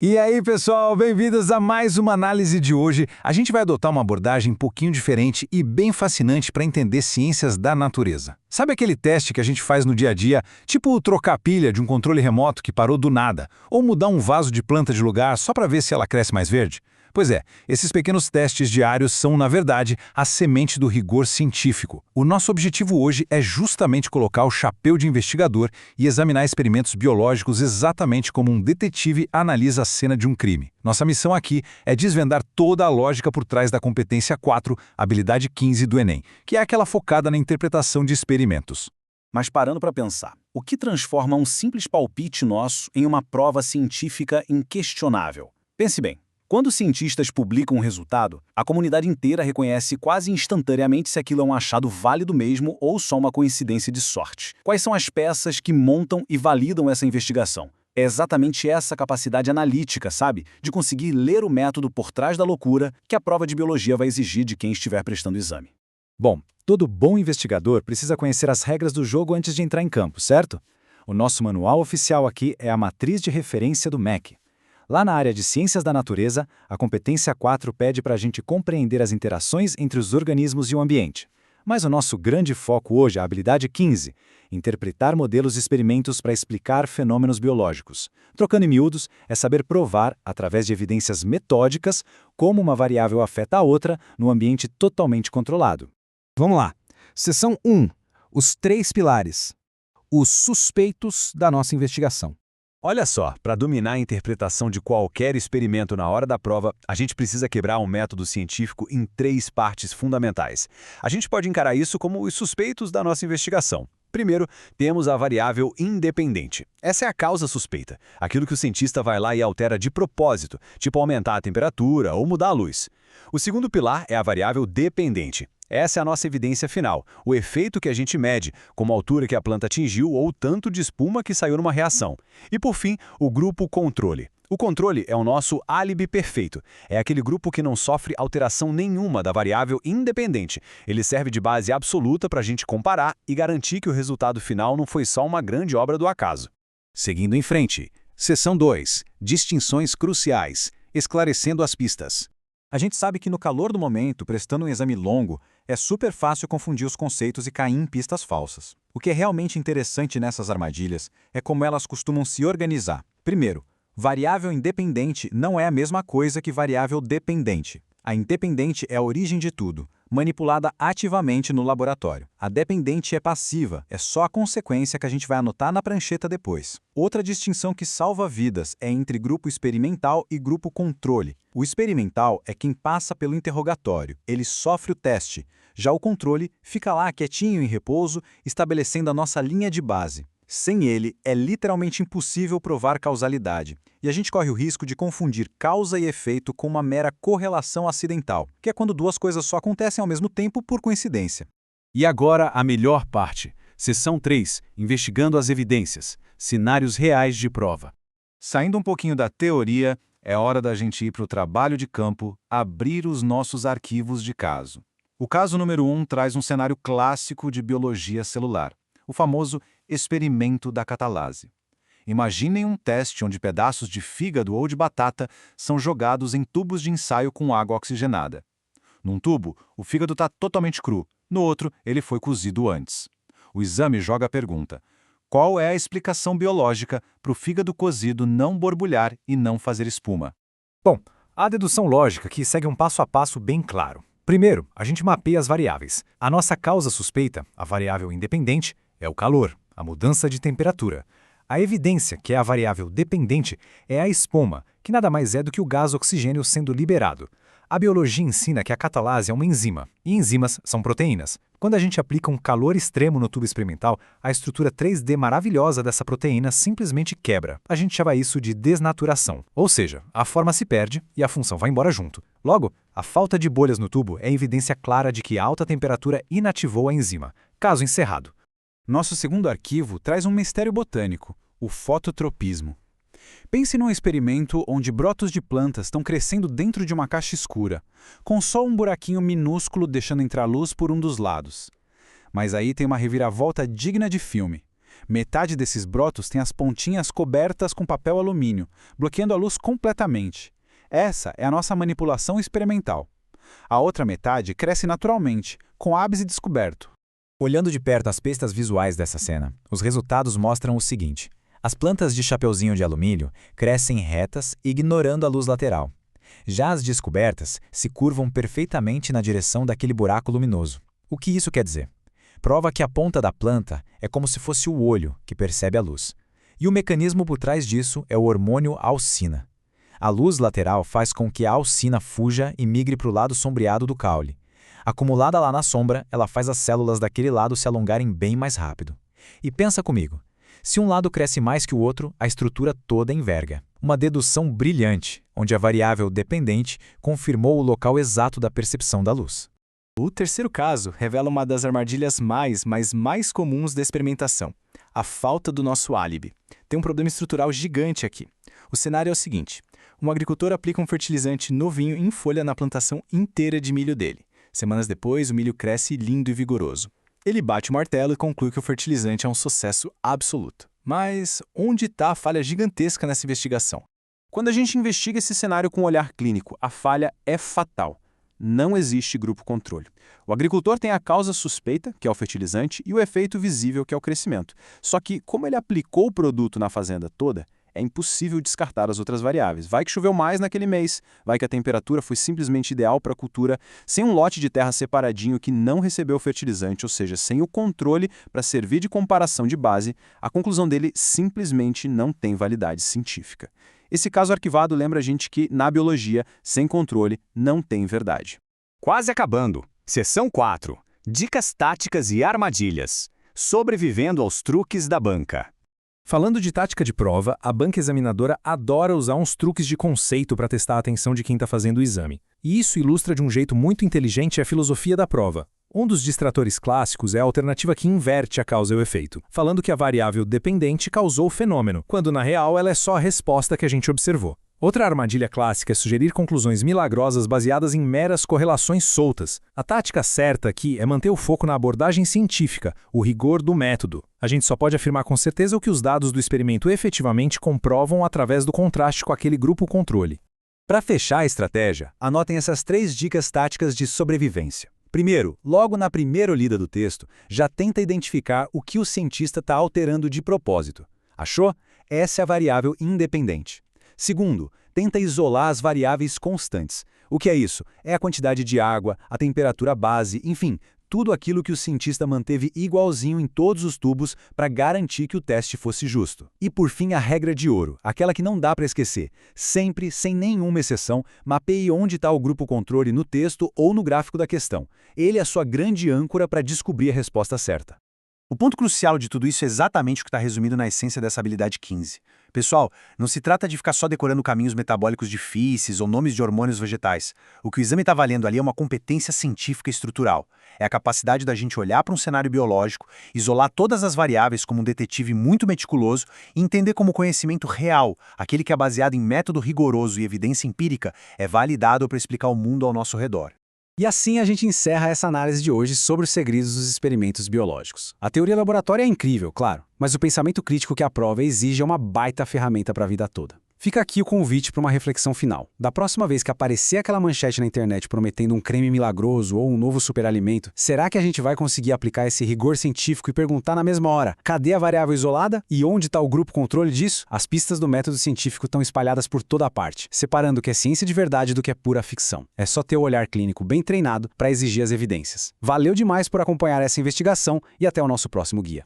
E aí, pessoal, bem-vindos a mais uma análise de hoje. A gente vai adotar uma abordagem um pouquinho diferente e bem fascinante para entender ciências da natureza. Sabe aquele teste que a gente faz no dia a dia, tipo trocar a pilha de um controle remoto que parou do nada, ou mudar um vaso de planta de lugar só para ver se ela cresce mais verde? Pois é, esses pequenos testes diários são, na verdade, a semente do rigor científico. O nosso objetivo hoje é justamente colocar o chapéu de investigador e examinar experimentos biológicos exatamente como um detetive analisa a cena de um crime. Nossa missão aqui é desvendar toda a lógica por trás da competência 4, habilidade 15 do Enem, que é aquela focada na interpretação de experimentos. Mas parando para pensar, o que transforma um simples palpite nosso em uma prova científica inquestionável? Pense bem. Quando cientistas publicam um resultado, a comunidade inteira reconhece quase instantaneamente se aquilo é um achado válido mesmo ou só uma coincidência de sorte. Quais são as peças que montam e validam essa investigação? É exatamente essa capacidade analítica, sabe? De conseguir ler o método por trás da loucura que a prova de biologia vai exigir de quem estiver prestando o exame. Bom, todo bom investigador precisa conhecer as regras do jogo antes de entrar em campo, certo? O nosso manual oficial aqui é a matriz de referência do MEC. Lá na área de Ciências da Natureza, a competência 4 pede para a gente compreender as interações entre os organismos e o ambiente. Mas o nosso grande foco hoje é a habilidade 15, interpretar modelos e experimentos para explicar fenômenos biológicos. Trocando em miúdos, é saber provar, através de evidências metódicas, como uma variável afeta a outra no ambiente totalmente controlado. Vamos lá. Seção 1. Os 3 pilares. Os suspeitos da nossa investigação. Olha só, para dominar a interpretação de qualquer experimento na hora da prova, a gente precisa quebrar um método científico em 3 partes fundamentais. A gente pode encarar isso como os suspeitos da nossa investigação. Primeiro, temos a variável independente. Essa é a causa suspeita, aquilo que o cientista vai lá e altera de propósito, tipo aumentar a temperatura ou mudar a luz. O segundo pilar é a variável dependente. Essa é a nossa evidência final, o efeito que a gente mede, como a altura que a planta atingiu ou o tanto de espuma que saiu numa reação. E por fim, o grupo controle. O controle é o nosso álibi perfeito. É aquele grupo que não sofre alteração nenhuma da variável independente. Ele serve de base absoluta para a gente comparar e garantir que o resultado final não foi só uma grande obra do acaso. Seguindo em frente. Seção 2. Distinções cruciais. Esclarecendo as pistas. A gente sabe que no calor do momento, prestando um exame longo, é super fácil confundir os conceitos e cair em pistas falsas. O que é realmente interessante nessas armadilhas é como elas costumam se organizar. Primeiro, variável independente não é a mesma coisa que variável dependente. A independente é a origem de tudo, manipulada ativamente no laboratório. A dependente é passiva, é só a consequência que a gente vai anotar na prancheta depois. Outra distinção que salva vidas é entre grupo experimental e grupo controle. O experimental é quem passa pelo interrogatório, ele sofre o teste. Já o controle fica lá quietinho em repouso, estabelecendo a nossa linha de base. Sem ele, é literalmente impossível provar causalidade. E a gente corre o risco de confundir causa e efeito com uma mera correlação acidental, que é quando duas coisas só acontecem ao mesmo tempo por coincidência. E agora a melhor parte. Seção 3. Investigando as evidências. Cenários reais de prova. Saindo um pouquinho da teoria, é hora da gente ir para o trabalho de campo, abrir os nossos arquivos de caso. O caso número 1 traz um cenário clássico de biologia celular, o famoso experimento da catalase. Imaginem um teste onde pedaços de fígado ou de batata são jogados em tubos de ensaio com água oxigenada. Num tubo, o fígado está totalmente cru, no outro, ele foi cozido antes. O exame joga a pergunta: qual é a explicação biológica para o fígado cozido não borbulhar e não fazer espuma? Bom, a dedução lógica aqui segue um passo a passo bem claro. Primeiro, a gente mapeia as variáveis. A nossa causa suspeita, a variável independente, é o calor, a mudança de temperatura. A evidência, que é a variável dependente, é a espuma, que nada mais é do que o gás oxigênio sendo liberado. A biologia ensina que a catalase é uma enzima, e enzimas são proteínas. Quando a gente aplica um calor extremo no tubo experimental, a estrutura 3D maravilhosa dessa proteína simplesmente quebra. A gente chama isso de desnaturação, ou seja, a forma se perde e a função vai embora junto. Logo, a falta de bolhas no tubo é evidência clara de que a alta temperatura inativou a enzima. Caso encerrado. Nosso segundo arquivo traz um mistério botânico, o fototropismo. Pense num experimento onde brotos de plantas estão crescendo dentro de uma caixa escura, com só um buraquinho minúsculo deixando entrar luz por um dos lados. Mas aí tem uma reviravolta digna de filme. Metade desses brotos tem as pontinhas cobertas com papel alumínio, bloqueando a luz completamente. Essa é a nossa manipulação experimental. A outra metade cresce naturalmente, com ápice descoberto. Olhando de perto as pistas visuais dessa cena, os resultados mostram o seguinte. As plantas de chapeuzinho de alumínio crescem retas, ignorando a luz lateral. Já as descobertas se curvam perfeitamente na direção daquele buraco luminoso. O que isso quer dizer? Prova que a ponta da planta é como se fosse o olho que percebe a luz. E o mecanismo por trás disso é o hormônio alcina. A luz lateral faz com que a alcina fuja e migre para o lado sombreado do caule. Acumulada lá na sombra, ela faz as células daquele lado se alongarem bem mais rápido. E pensa comigo, se um lado cresce mais que o outro, a estrutura toda enverga. Uma dedução brilhante, onde a variável dependente confirmou o local exato da percepção da luz. O terceiro caso revela uma das armadilhas mais comuns da experimentação, a falta do nosso álibi. Tem um problema estrutural gigante aqui. O cenário é o seguinte, um agricultor aplica um fertilizante novinho em folha na plantação inteira de milho dele. Semanas depois, o milho cresce lindo e vigoroso. Ele bate o martelo e conclui que o fertilizante é um sucesso absoluto. Mas onde está a falha gigantesca nessa investigação? Quando a gente investiga esse cenário com um olhar clínico, a falha é fatal. Não existe grupo controle. O agricultor tem a causa suspeita, que é o fertilizante, e o efeito visível, que é o crescimento. Só que, como ele aplicou o produto na fazenda toda, é impossível descartar as outras variáveis. Vai que choveu mais naquele mês, vai que a temperatura foi simplesmente ideal para a cultura, sem um lote de terra separadinho que não recebeu fertilizante, ou seja, sem o controle para servir de comparação de base, a conclusão dele simplesmente não tem validade científica. Esse caso arquivado lembra a gente que, na biologia, sem controle, não tem verdade. Quase acabando. Seção 4. Dicas táticas e armadilhas. Sobrevivendo aos truques da banca. Falando de tática de prova, a banca examinadora adora usar uns truques de conceito para testar a atenção de quem está fazendo o exame. E isso ilustra de um jeito muito inteligente a filosofia da prova. Um dos distratores clássicos é a alternativa que inverte a causa e o efeito, falando que a variável dependente causou o fenômeno, quando na real ela é só a resposta que a gente observou. Outra armadilha clássica é sugerir conclusões milagrosas baseadas em meras correlações soltas. A tática certa aqui é manter o foco na abordagem científica, o rigor do método. A gente só pode afirmar com certeza o que os dados do experimento efetivamente comprovam através do contraste com aquele grupo controle. Para fechar a estratégia, anotem essas 3 dicas táticas de sobrevivência. Primeiro, logo na primeira lida do texto, já tenta identificar o que o cientista está alterando de propósito. Achou? Essa é a variável independente. Segundo, tenta isolar as variáveis constantes. O que é isso? É a quantidade de água, a temperatura base, enfim, tudo aquilo que o cientista manteve igualzinho em todos os tubos para garantir que o teste fosse justo. E por fim, a regra de ouro, aquela que não dá para esquecer. Sempre, sem nenhuma exceção, mapeie onde está o grupo controle no texto ou no gráfico da questão. Ele é a sua grande âncora para descobrir a resposta certa. O ponto crucial de tudo isso é exatamente o que está resumido na essência dessa habilidade 15. Pessoal, não se trata de ficar só decorando caminhos metabólicos difíceis ou nomes de hormônios vegetais. O que o exame está valendo ali é uma competência científica estrutural. É a capacidade da gente olhar para um cenário biológico, isolar todas as variáveis como um detetive muito meticuloso e entender como o conhecimento real, aquele que é baseado em método rigoroso e evidência empírica, é validado para explicar o mundo ao nosso redor. E assim a gente encerra essa análise de hoje sobre os segredos dos experimentos biológicos. A teoria laboratória é incrível, claro, mas o pensamento crítico que a prova exige é uma baita ferramenta para a vida toda. Fica aqui o convite para uma reflexão final. Da próxima vez que aparecer aquela manchete na internet prometendo um creme milagroso ou um novo superalimento, será que a gente vai conseguir aplicar esse rigor científico e perguntar na mesma hora, cadê a variável isolada e onde está o grupo controle disso? As pistas do método científico estão espalhadas por toda a parte, separando o que é ciência de verdade do que é pura ficção. É só ter o olhar clínico bem treinado para exigir as evidências. Valeu demais por acompanhar essa investigação e até o nosso próximo guia.